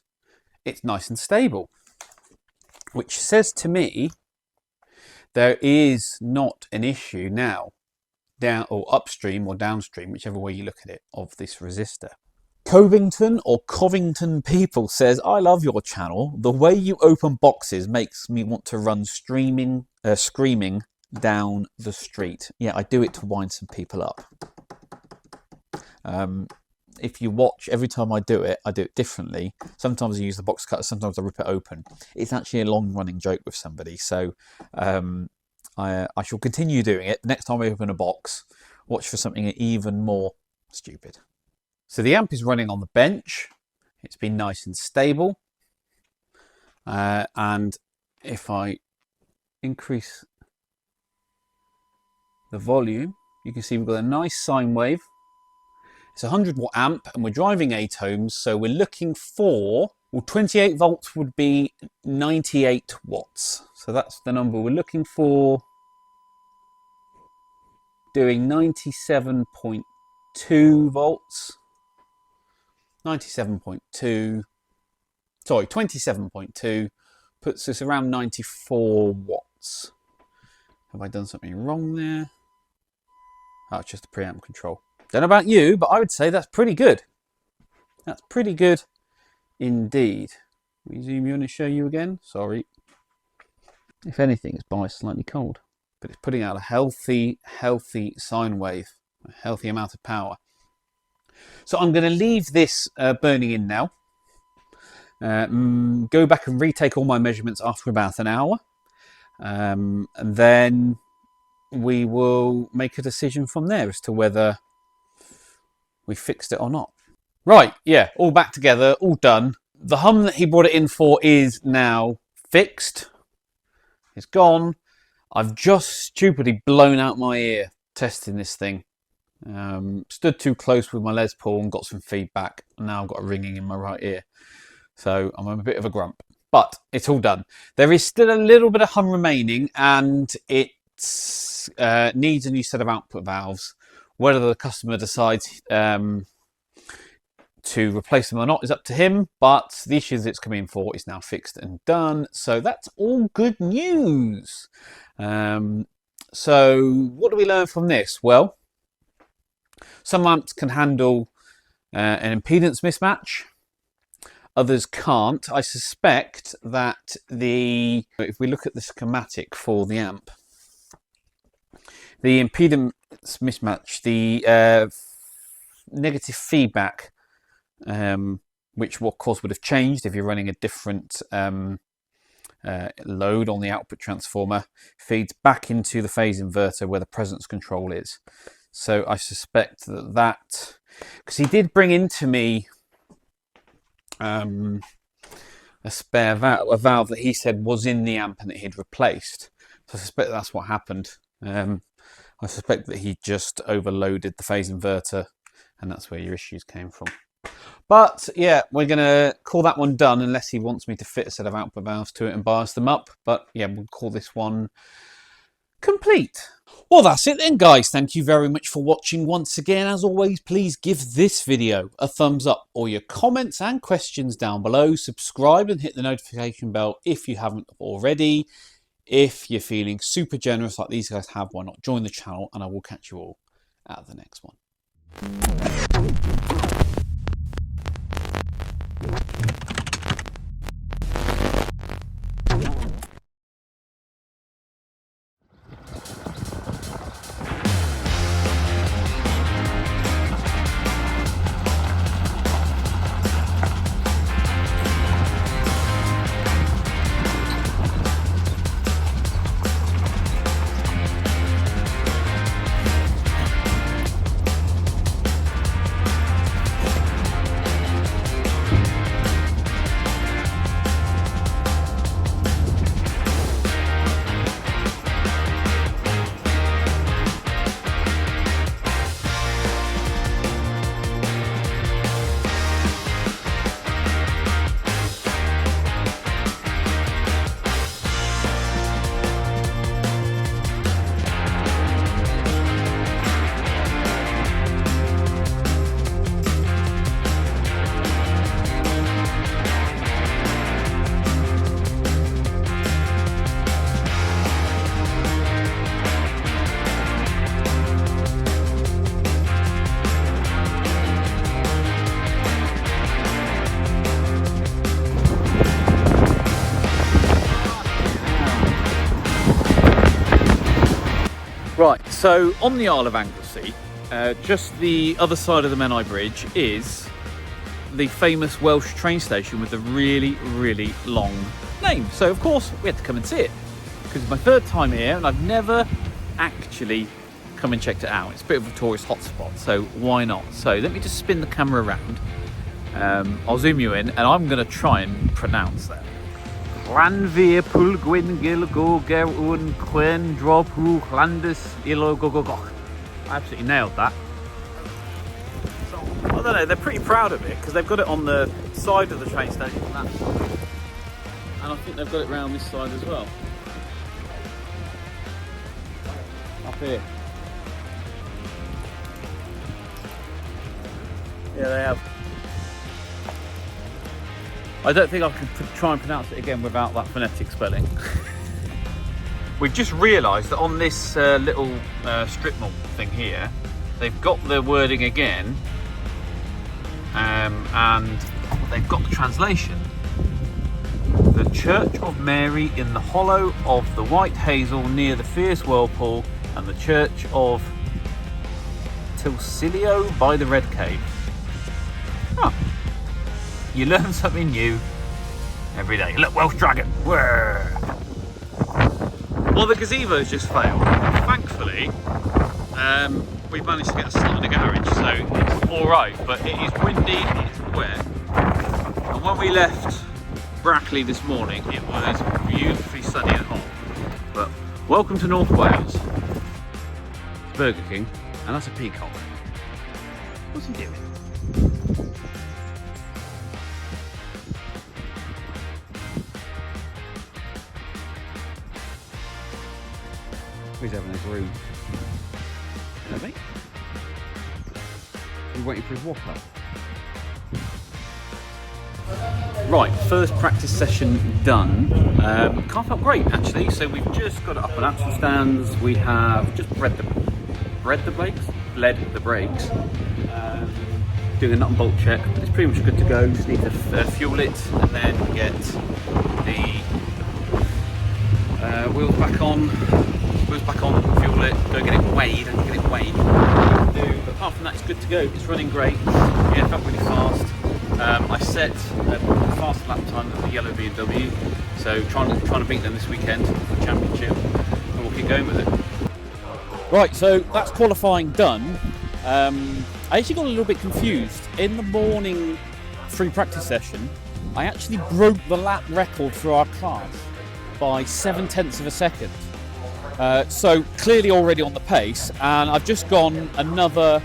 it's nice and stable, which says to me there is not an issue now, down or upstream or downstream, whichever way you look at it, of this resistor. Covington or Covington People says, I love your channel. The way you open boxes makes me want to run screaming down the street. Yeah, I do it to wind some people up. If you watch, every time I do it differently. Sometimes I use the box cutter, sometimes I rip it open. It's actually a long-running joke with somebody, so I shall continue doing it. Next time I open a box, watch for something even more stupid. So the amp is running on the bench. It's been nice and stable. And if I increase the volume, you can see we've got a nice sine wave. It's a 100 watt amp and we're driving 8 ohms. So we're looking for, well, 28 volts would be 98 watts. So that's the number we're looking for. Doing 97.2 volts. 27.2 puts us around 94 watts. Have I done something wrong there? Oh, it's just a preamp control. Don't know about you, but I would say that's pretty good. That's pretty good indeed. Let me zoom you in and show you again. Sorry. If anything, it's biased slightly cold, but it's putting out a healthy sine wave, a healthy amount of power. So I'm going to leave this burning in now. Go back and retake all my measurements after about an hour. And then we will make a decision from there as to whether we fixed it or not. Right, yeah, all back together, all done. The hum that he brought it in for is now fixed. It's gone. I've just stupidly blown out my ear testing this thing. Stood too close with my Les Paul and got some feedback. And now I've got a ringing in my right ear. So I'm a bit of a grump. But it's all done. There is still a little bit of hum remaining, and it needs a new set of output valves. Whether the customer decides to replace them or not is up to him, but the issue that it's coming in for is now fixed and done. So that's all good news. So what do we learn from this? Well, Some amps can handle an impedance mismatch, others can't. I suspect that if we look at the schematic for the amp, the impedance mismatch, the negative feedback, which of course would have changed if you're running a different load on the output transformer, feeds back into the phase inverter where the presence control is. So I suspect that because he did bring into me a spare valve, a valve that he said was in the amp and that he'd replaced. So I suspect that's what happened. I suspect that he just overloaded the phase inverter, and that's where your issues came from. But yeah, we're going to call that one done unless he wants me to fit a set of output valves to it and bias them up. But yeah, we'll call this one complete. Well, that's it then, guys. Thank you very much for watching once again. As always, please give this video a thumbs up, or your comments and questions down below. Subscribe and hit the notification bell if you haven't already. If you're feeling super generous like these guys have, why not join the channel, and I will catch you all at the next one. Right, so on the Isle of Anglesey, just the other side of the Menai Bridge is the famous Welsh train station with a really, really long name. So of course we had to come and see it because it's my third time here and I've never actually come and checked it out. It's a bit of a tourist hotspot, so why not? So let me just spin the camera around. I'll zoom you in and I'm going to try and pronounce that. Llanfair Pwllgwyn Gilgo Gerwn Quen Drop Landis Ilo Gogogoch. I absolutely nailed that. So, I don't know, they're pretty proud of it because they've got it on the side of the train station on that side. And I think they've got it round this side as well. Up here. Yeah, they have. I don't think I can try and pronounce it again without that phonetic spelling. We've just realised that on this little strip mall thing here, they've got the wording again, and they've got the translation. The Church of Mary in the hollow of the White Hazel near the fierce whirlpool, and the Church of Tilsilio by the Red Cave. Oh. You learn something new every day. Look, Welsh Dragon. Whirr. Well, the gazebo's just failed. Thankfully, we've managed to get a slot in the garage, so it's alright, but it is windy, it's wet. And when we left Brackley this morning, it was beautifully sunny and hot. But welcome to North Wales. It's Burger King, and that's a peacock. What's he doing? He's having a groove. You know me? He's waiting for his whopper. Right, first practice session done. Car felt great actually. So we've just got it up on axle stands. We have just bred the bled the brakes. Doing a nut and bolt check, but it's pretty much good to go. Just need to fuel it and then get the wheels back on, fuel it, go get it weighed and get it weighed. But apart from that, it's good to go. It's running great. Yeah, it felt really fast. I set a fast lap time of the yellow BMW, so trying to beat them this weekend for the championship, and we'll keep going with it. Right, so that's qualifying done. I actually got a little bit confused. In the morning free practice session, I actually broke the lap record for our class by 0.7 of a second. So clearly already on the pace, and I've just gone another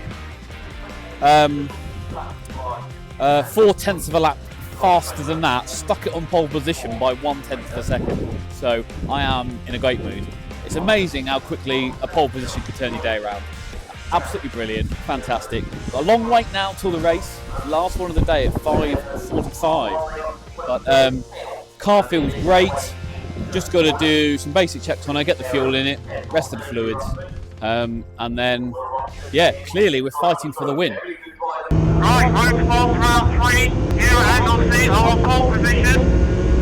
0.4 of a lap faster than that, stuck it on pole position by 1/10 of a second. So I am in a great mood. It's amazing how quickly a pole position can turn your day around. Absolutely brilliant, fantastic. Got a long wait now till the race. Last one of the day at 5:45. But car feels great. Just got to do some basic checks on it, get the fuel in it, rest of the fluids, and then, yeah, clearly we're fighting for the win. Right, motorsports round 3, here at Anglesey are on pole position.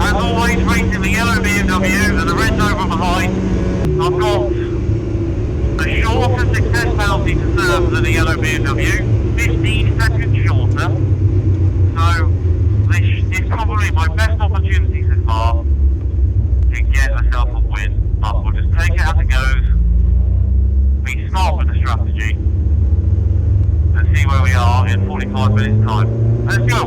As always, racing the yellow BMW and the red Nova behind. I've got a shorter success penalty to serve than the yellow BMW, 15 seconds shorter. So, this is probably my best opportunity so far to get myself a win. But we'll just take it as it goes, be smart with the strategy, and see where we are in 45 minutes time. Let's go!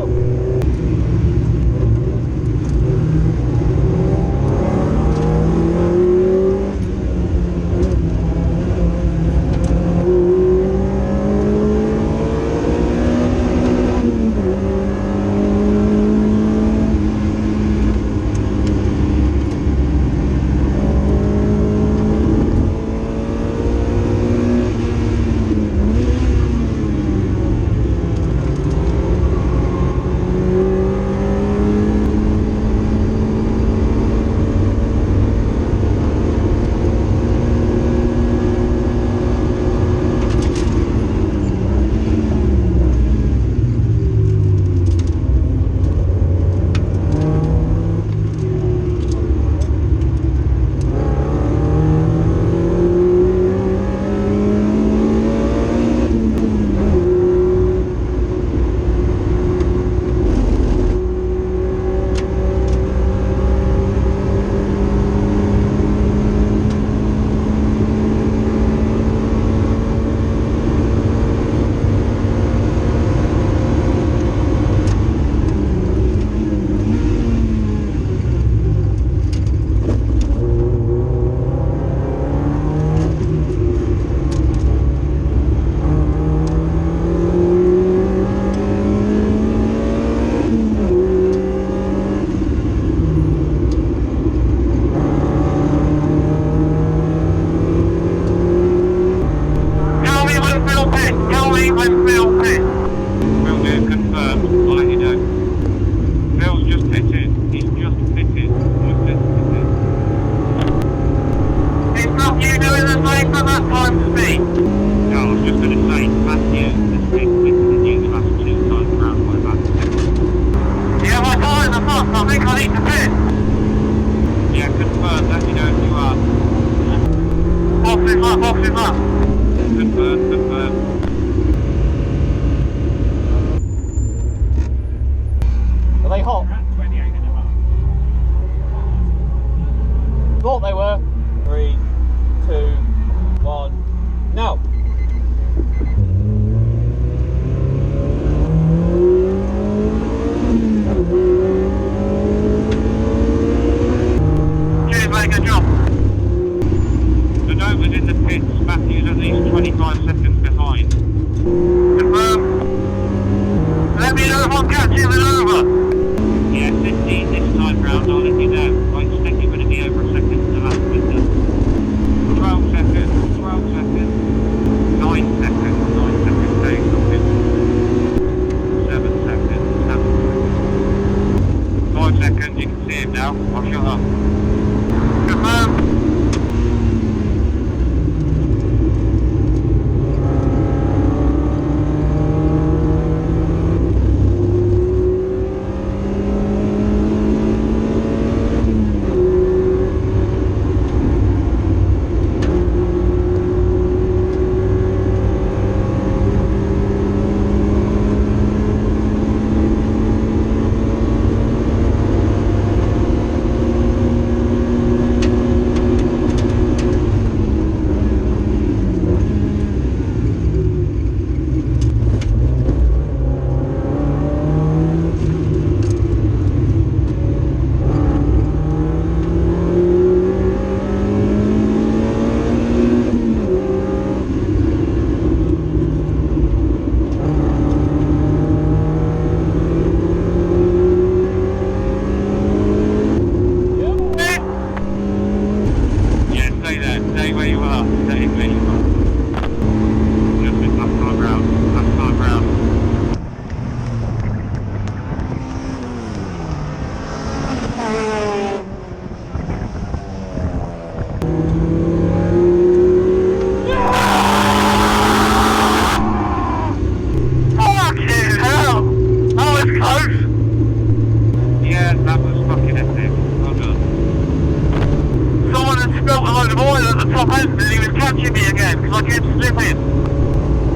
happened, and he was catching me again because I kept slipping.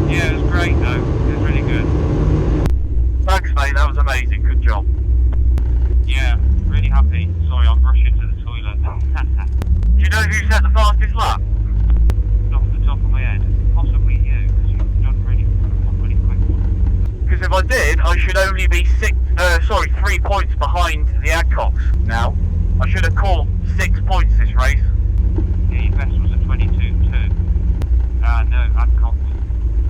Yeah, it was great though. It was really good. Thanks, mate. That was amazing. Good job. Yeah, really happy. Sorry, I'm rushing to the toilet. Do you know who set the fastest lap? Off the top of my head, possibly you, because you've done a really quick one. Because if I did, I should only be 3 points behind the Adcocks now. I should have caught 6 points this race. Yeah, your best was a 22.2. No, Adcock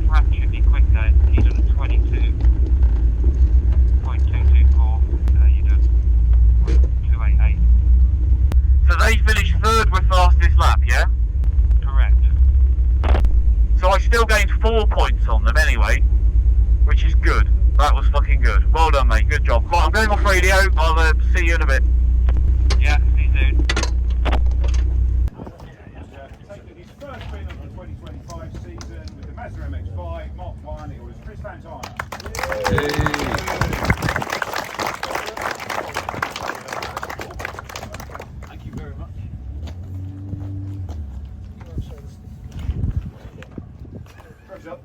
fractionally quick there. He's on a 22. 0.224. You done 0.288. So they finished third with fastest lap, yeah? Correct. So I still gained 4 points on them anyway, which is good. That was fucking good. Well done, mate. Good job. Right, I'm going off radio. I'll see you in a bit. Yeah, see you soon. Taking his first win of the 2025 season with the Mazda MX-5 Mark 1, it was Chris Fantana. Thank you very much. Press up.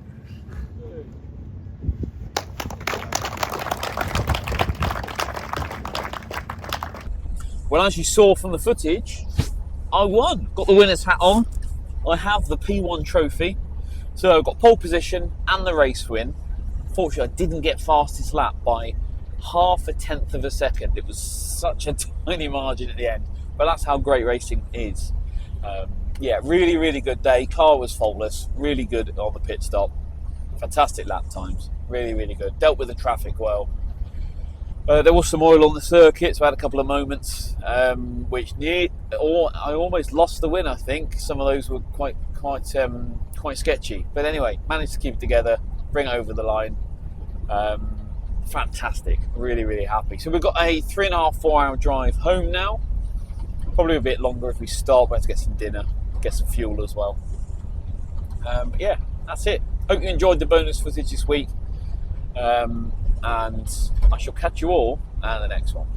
Well, as you saw from the footage, I won. Got the winner's hat on. I have the P1 trophy. So I've got pole position and the race win. Fortunately, I didn't get fastest lap by 0.5 of a second. It was such a tiny margin at the end. But that's how great racing is. Yeah, really, really good day. Car was faultless. Really good on the pit stop. Fantastic lap times. Really, really good. Dealt with the traffic well. There was some oil on the circuit, so I had a couple of moments which I almost lost the win. I think some of those were quite sketchy, but anyway, managed to keep it together, bring it over the line. Fantastic, really, really happy. So we've got a 3.5-4 hour drive home now. Probably a bit longer if we stop. We have to get some dinner, get some fuel as well. But yeah, that's it. Hope you enjoyed the bonus footage this week. And I shall catch you all at the next one.